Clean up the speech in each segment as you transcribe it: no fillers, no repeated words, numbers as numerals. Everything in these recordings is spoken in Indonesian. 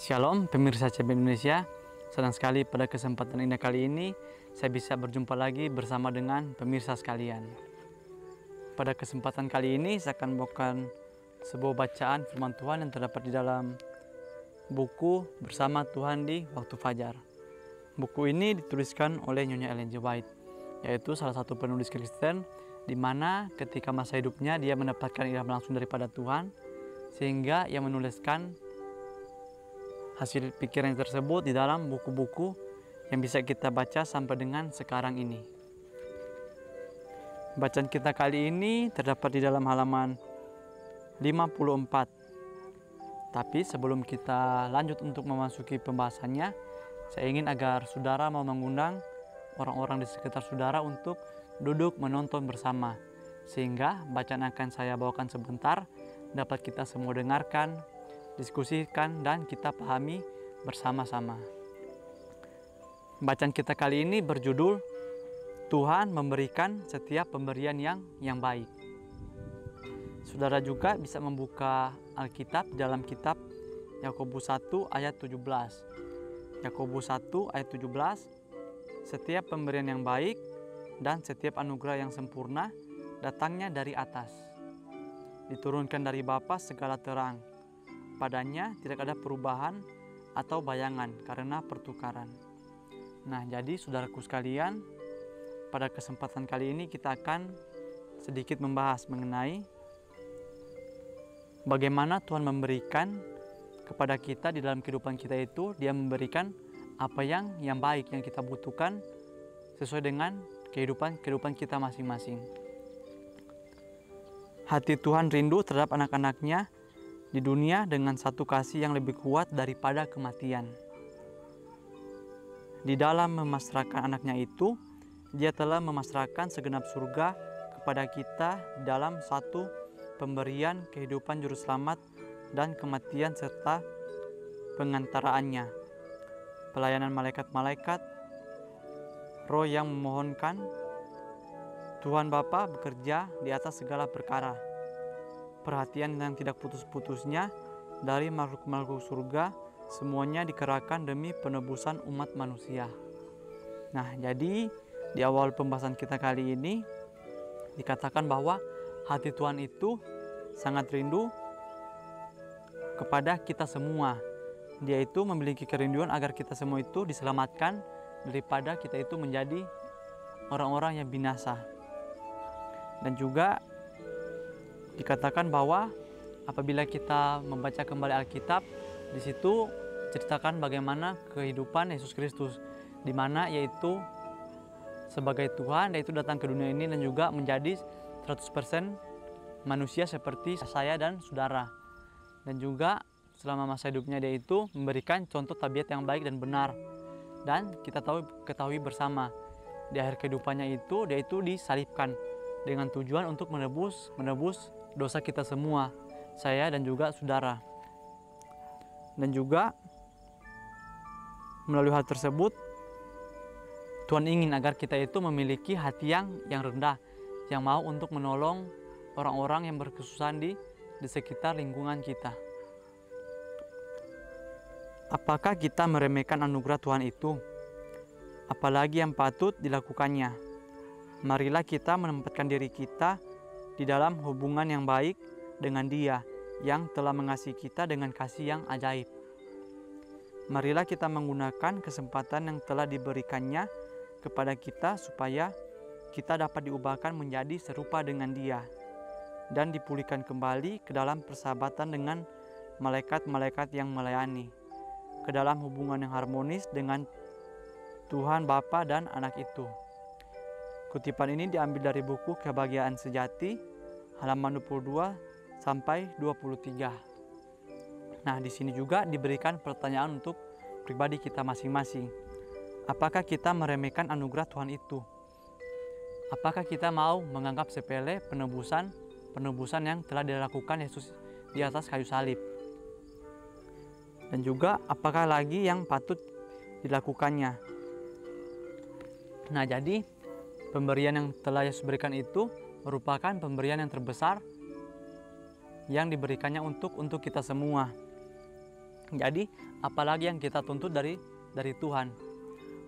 Shalom pemirsa CB Indonesia, senang sekali pada kesempatan indah kali ini saya bisa berjumpa lagi bersama dengan pemirsa sekalian. Pada kesempatan kali ini saya akan membawakan sebuah bacaan firman Tuhan yang terdapat di dalam buku Bersama Tuhan di Waktu Fajar. Buku ini dituliskan oleh Nyonya Ellen G. White, yaitu salah satu penulis Kristen di mana ketika masa hidupnya dia mendapatkan ilham langsung daripada Tuhan, sehingga ia menuliskan hasil pikiran tersebut di dalam buku-buku yang bisa kita baca sampai dengan sekarang ini. Bacaan kita kali ini terdapat di dalam halaman 54. Tapi sebelum kita lanjut untuk memasuki pembahasannya, saya ingin agar saudara mau mengundang orang-orang di sekitar saudara untuk duduk menonton bersama, sehingga bacaan akan saya bawakan sebentar dapat kita semua dengarkan, diskusikan, dan kita pahami bersama-sama. Bacaan kita kali ini berjudul Tuhan memberikan setiap pemberian yang baik. Saudara juga bisa membuka Alkitab dalam kitab Yakobus 1 ayat 17. Yakobus 1 ayat 17, setiap pemberian yang baik dan setiap anugerah yang sempurna datangnya dari atas, diturunkan dari Bapa segala terang. Padanya tidak ada perubahan atau bayangan karena pertukaran. Nah, jadi saudaraku sekalian, pada kesempatan kali ini kita akan sedikit membahas mengenai bagaimana Tuhan memberikan kepada kita di dalam kehidupan kita itu. Dia memberikan apa yang baik yang kita butuhkan sesuai dengan kehidupan kita masing-masing. Hati Tuhan rindu terhadap anak-anaknya di dunia dengan satu kasih yang lebih kuat daripada kematian. Di dalam memasrahkan anaknya itu, dia telah memasrahkan segenap surga kepada kita dalam satu pemberian kehidupan juru selamat dan kematian serta pengantaraannya. Pelayanan malaikat-malaikat, roh yang memohonkan, Tuhan Bapa bekerja di atas segala perkara. Perhatian yang tidak putus-putusnya dari makhluk-makhluk surga, semuanya dikerahkan demi penebusan umat manusia. Nah, jadi di awal pembahasan kita kali ini dikatakan bahwa hati Tuhan itu sangat rindu kepada kita semua. Dia itu memiliki kerinduan agar kita semua itu diselamatkan daripada kita itu menjadi orang-orang yang binasa. Dan juga dikatakan bahwa apabila kita membaca kembali Alkitab, di situ ceritakan bagaimana kehidupan Yesus Kristus, di mana yaitu sebagai Tuhan, yaitu datang ke dunia ini dan juga menjadi 100% manusia seperti saya dan saudara. Dan juga selama masa hidupnya dia itu memberikan contoh tabiat yang baik dan benar. Dan kita ketahui bersama, di akhir kehidupannya itu dia itu disalibkan dengan tujuan untuk menebus dosa kita semua, saya dan juga saudara. Dan juga melalui hal tersebut Tuhan ingin agar kita itu memiliki hati yang rendah, yang mau untuk menolong orang-orang yang berkesusahan di sekitar lingkungan kita. Apakah kita meremehkan anugerah Tuhan itu? Apalagi yang patut dilakukannya? Marilah kita menempatkan diri kita di dalam hubungan yang baik dengan Dia yang telah mengasihi kita dengan kasih yang ajaib. Marilah kita menggunakan kesempatan yang telah diberikannya kepada kita supaya kita dapat diubahkan menjadi serupa dengan Dia dan dipulihkan kembali ke dalam persahabatan dengan malaikat-malaikat yang melayani, ke dalam hubungan yang harmonis dengan Tuhan Bapa dan Anak itu. Kutipan ini diambil dari buku Kebahagiaan Sejati, halaman 22 sampai 23. Nah, di sini juga diberikan pertanyaan untuk pribadi kita masing-masing. Apakah kita meremehkan anugerah Tuhan itu? Apakah kita mau menganggap sepele penebusan yang telah dilakukan Yesus di atas kayu salib? Dan juga apakah lagi yang patut dilakukannya? Nah, jadi pemberian yang telah Yesus berikan itu merupakan pemberian yang terbesar yang diberikannya untuk kita semua. Jadi apalagi yang kita tuntut dari Tuhan.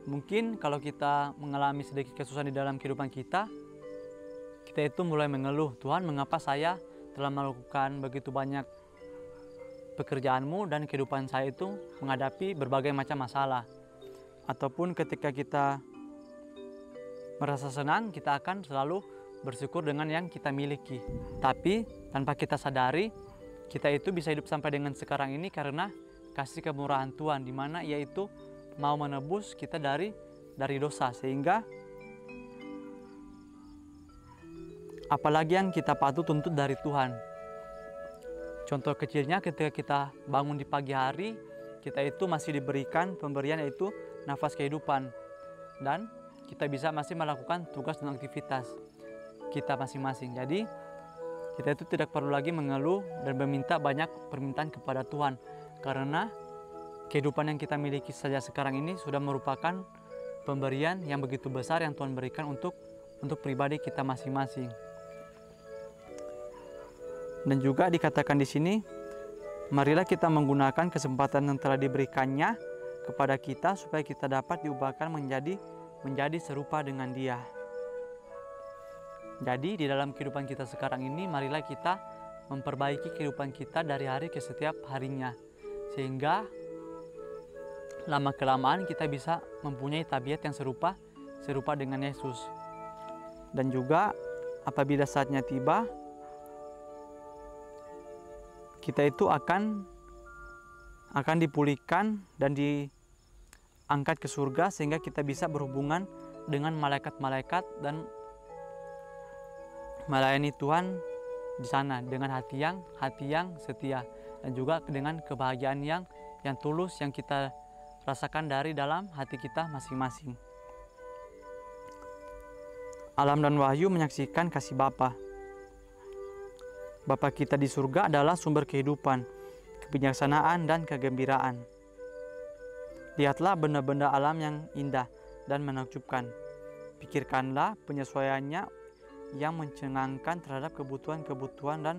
Mungkin kalau kita mengalami sedikit kesusahan di dalam kehidupan kita itu mulai mengeluh, Tuhan, mengapa saya telah melakukan begitu banyak pekerjaanmu dan kehidupan saya itu menghadapi berbagai macam masalah. Ataupun ketika kita merasa senang, kita akan selalu bersyukur dengan yang kita miliki. Tapi tanpa kita sadari, kita itu bisa hidup sampai dengan sekarang ini karena kasih kemurahan Tuhan, di mana Ia itu mau menebus kita dari dosa. Sehingga apalagi yang kita patut tuntut dari Tuhan. Contoh kecilnya ketika kita bangun di pagi hari, kita itu masih diberikan pemberian yaitu nafas kehidupan. Dan kita bisa masih melakukan tugas dan aktivitas kita masing-masing. Jadi kita itu tidak perlu lagi mengeluh dan meminta banyak permintaan kepada Tuhan. Karena kehidupan yang kita miliki saja sekarang ini sudah merupakan pemberian yang begitu besar yang Tuhan berikan untuk pribadi kita masing-masing. Dan juga dikatakan di sini, marilah kita menggunakan kesempatan yang telah diberikannya kepada kita supaya kita dapat diubahkan menjadi serupa dengan Dia. Jadi di dalam kehidupan kita sekarang ini, marilah kita memperbaiki kehidupan kita dari hari ke setiap harinya, sehingga lama-kelamaan kita bisa mempunyai tabiat yang serupa dengan Yesus. Dan juga apabila saatnya tiba, kita itu akan dipulihkan dan diangkat ke surga sehingga kita bisa berhubungan dengan malaikat-malaikat dan melayani Tuhan di sana dengan hati yang setia, dan juga dengan kebahagiaan yang tulus yang kita rasakan dari dalam hati kita masing-masing. Alam dan Wahyu menyaksikan kasih Bapa. Bapa kita di surga adalah sumber kehidupan, kebijaksanaan, dan kegembiraan. Lihatlah benda-benda alam yang indah dan menakjubkan. Pikirkanlah penyesuaiannya yang mencenangkan terhadap kebutuhan-kebutuhan dan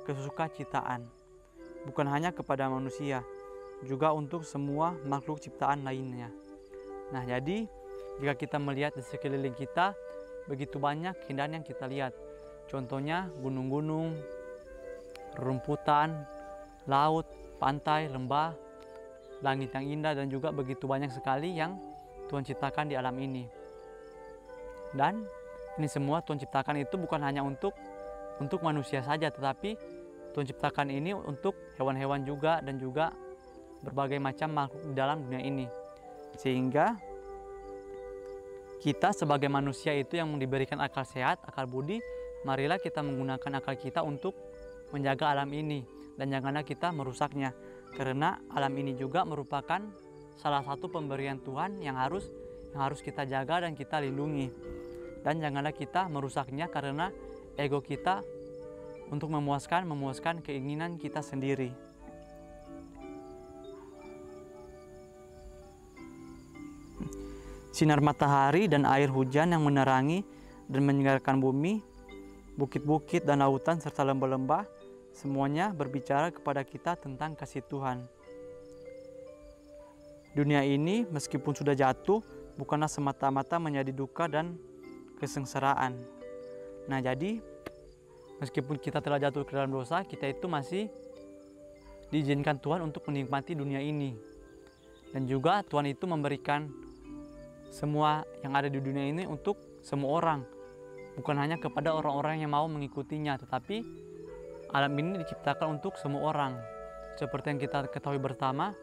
kesukacitaan. Bukan hanya kepada manusia, juga untuk semua makhluk ciptaan lainnya. Nah, jadi jika kita melihat di sekeliling kita, begitu banyak keindahan yang kita lihat. Contohnya gunung-gunung, rumputan, laut, pantai, lembah, langit yang indah, dan juga begitu banyak sekali yang Tuhan ciptakan di alam ini. Dan ini semua Tuhan ciptakan itu bukan hanya untuk manusia saja, tetapi Tuhan ciptakan ini untuk hewan-hewan juga, dan juga berbagai macam makhluk di dalam dunia ini. Sehingga kita sebagai manusia itu yang diberikan akal sehat, akal budi, marilah kita menggunakan akal kita untuk menjaga alam ini, dan janganlah kita merusaknya, karena alam ini juga merupakan salah satu pemberian Tuhan yang harus kita jaga dan kita lindungi. Dan janganlah kita merusaknya karena ego kita untuk memuaskan keinginan kita sendiri. Sinar matahari dan air hujan yang menerangi dan menyegarkan bumi, bukit-bukit dan lautan serta lembah-lembah, semuanya berbicara kepada kita tentang kasih Tuhan. Dunia ini meskipun sudah jatuh, bukanlah semata-mata menjadi duka dan kesengsaraan. Nah, jadi meskipun kita telah jatuh ke dalam dosa, kita itu masih diizinkan Tuhan untuk menikmati dunia ini. Dan juga Tuhan itu memberikan semua yang ada di dunia ini untuk semua orang, bukan hanya kepada orang-orang yang mau mengikutinya, tetapi alam ini diciptakan untuk semua orang. Seperti yang kita ketahui bersama,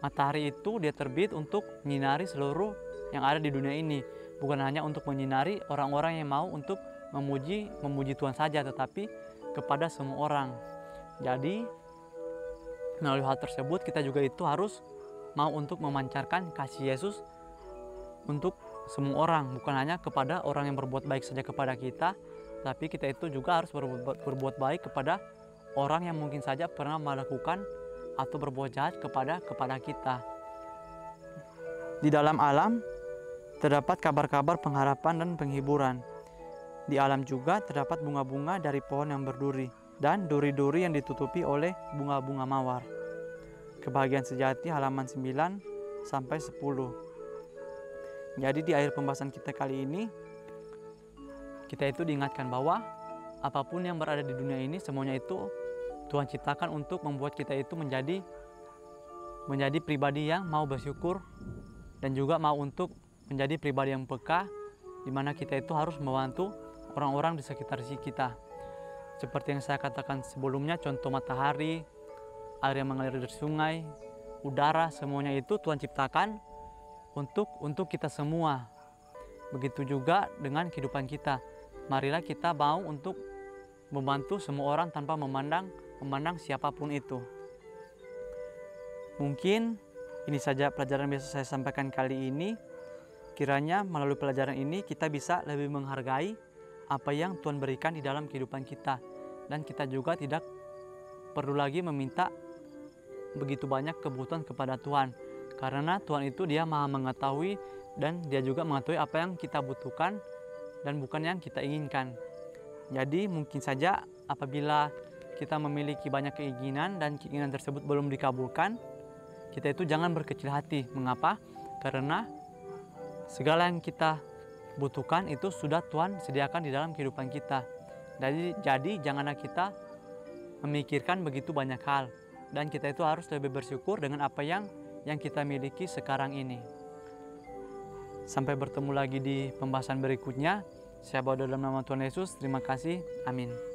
matahari itu dia terbit untuk menyinari seluruh yang ada di dunia ini, bukan hanya untuk menyinari orang-orang yang mau untuk memuji Tuhan saja, tetapi kepada semua orang. Jadi melalui hal tersebut kita juga itu harus mau untuk memancarkan kasih Yesus untuk semua orang, bukan hanya kepada orang yang berbuat baik saja kepada kita, tapi kita itu juga harus berbuat baik kepada orang yang mungkin saja pernah melakukan atau berbuat jahat kepada kita. Di dalam alam terdapat kabar-kabar pengharapan dan penghiburan. Di alam juga terdapat bunga-bunga dari pohon yang berduri dan duri-duri yang ditutupi oleh bunga-bunga mawar. Kebahagiaan Sejati halaman 9 sampai 10. Jadi di akhir pembahasan kita kali ini, kita itu diingatkan bahwa apapun yang berada di dunia ini semuanya itu Tuhan ciptakan untuk membuat kita itu menjadi pribadi yang mau bersyukur dan juga mau untuk menjadi pribadi yang peka, di mana kita itu harus membantu orang-orang di sekitar kita. Seperti yang saya katakan sebelumnya, contoh matahari, air yang mengalir dari sungai, udara, semuanya itu Tuhan ciptakan untuk kita semua. Begitu juga dengan kehidupan kita. Marilah kita mau untuk membantu semua orang tanpa memandang siapapun itu. Mungkin ini saja pelajaran yang bisa saya sampaikan kali ini. Kiranya melalui pelajaran ini kita bisa lebih menghargai apa yang Tuhan berikan di dalam kehidupan kita. Dan kita juga tidak perlu lagi meminta begitu banyak kebutuhan kepada Tuhan, karena Tuhan itu Dia Maha mengetahui dan Dia juga mengetahui apa yang kita butuhkan dan bukan yang kita inginkan. Jadi mungkin saja apabila kita memiliki banyak keinginan dan keinginan tersebut belum dikabulkan, kita itu jangan berkecil hati. Mengapa? Karena segala yang kita butuhkan itu sudah Tuhan sediakan di dalam kehidupan kita. Jadi janganlah kita memikirkan begitu banyak hal. Dan kita itu harus lebih bersyukur dengan apa yang kita miliki sekarang ini. Sampai bertemu lagi di pembahasan berikutnya. Saya bawa dalam nama Tuhan Yesus. Terima kasih. Amin.